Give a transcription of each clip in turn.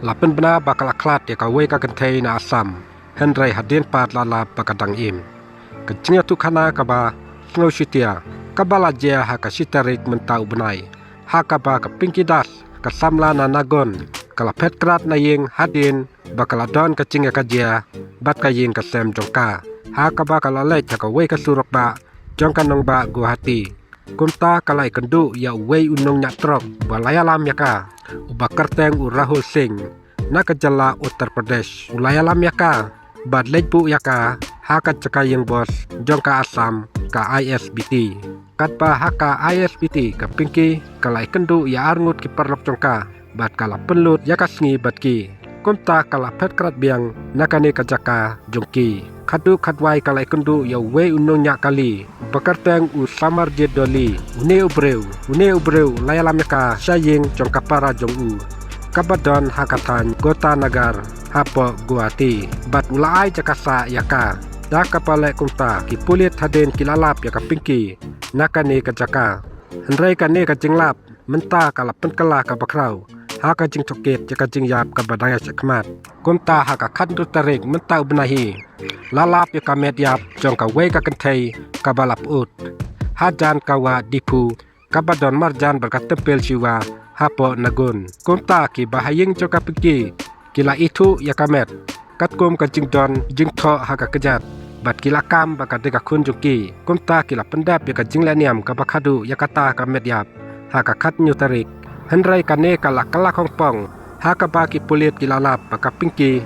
lapen bena bakal aklat ya kawe ka kentei na asam henry hadin pat lala bakadang im kecingnya tu kana kaba ngau sitia kabala jia ha ka sitarik mentau benai ha kaba ka pingkidas ka samla na nagon kala pet krat na ying hadin bakal adon kecingnya ka jia bat ka ying ka sem jongka ha kaba kala le ka kawe ka surok ba jongka nong ba guhati kumta kalai kendu ya wei unong nyatrok balaya lam yaka ubakarteng urahul sing na kejala Uttar Pradesh ulaya lam yaka bad lejpu yaka hakat cakayeng bos jongka asam ka ISBT katpa haka ISBT ka pinki kalai kendu ya arngut ki perlok jongka bad kala penlut yaka sngi batki kumta kala petkrat biang nakane kajaka jongki kadu kadwai kalai kendu ya wei unong nyak kali bakarteng u samar jedoli une ubreu layalam yaka saying jong kapara jong u kabadon hakatan gota nagar hapo guati bat ulai jakasa yaka da kapale kumta ki pulit haden kilalap yaka pinki nakane kajaka henrei kane kajinglap menta kala penkala ka bakrau haka jing toket jaka jing yap ka badaya sekmat kumta haka kandu tarik menta ubnahi lalap yaka medyap jong ka we ka kentei ka balap ut hajan kawa dipu kabadon marjan berkat tempel siwa hapo nagun kumta ki bahaying jong ka piki kila itu yaka met katkum ka jing don jing tho haka kejat bat kila kam baka deka kunjuki kumta kila pendap yaka jing laniam ka bakadu yakata ka medyap haka kat nyutarik henrai kane kala kala kongpong haka baki pulit kilalap baka pinki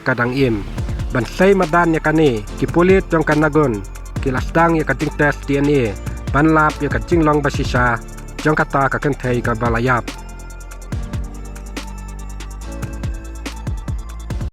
kadang im ban say madan ya kane ki pulit jong kanagon kilasdang ya kating tes DNA ban lap ya kajing long basisa jong kata ka kentei ka balayap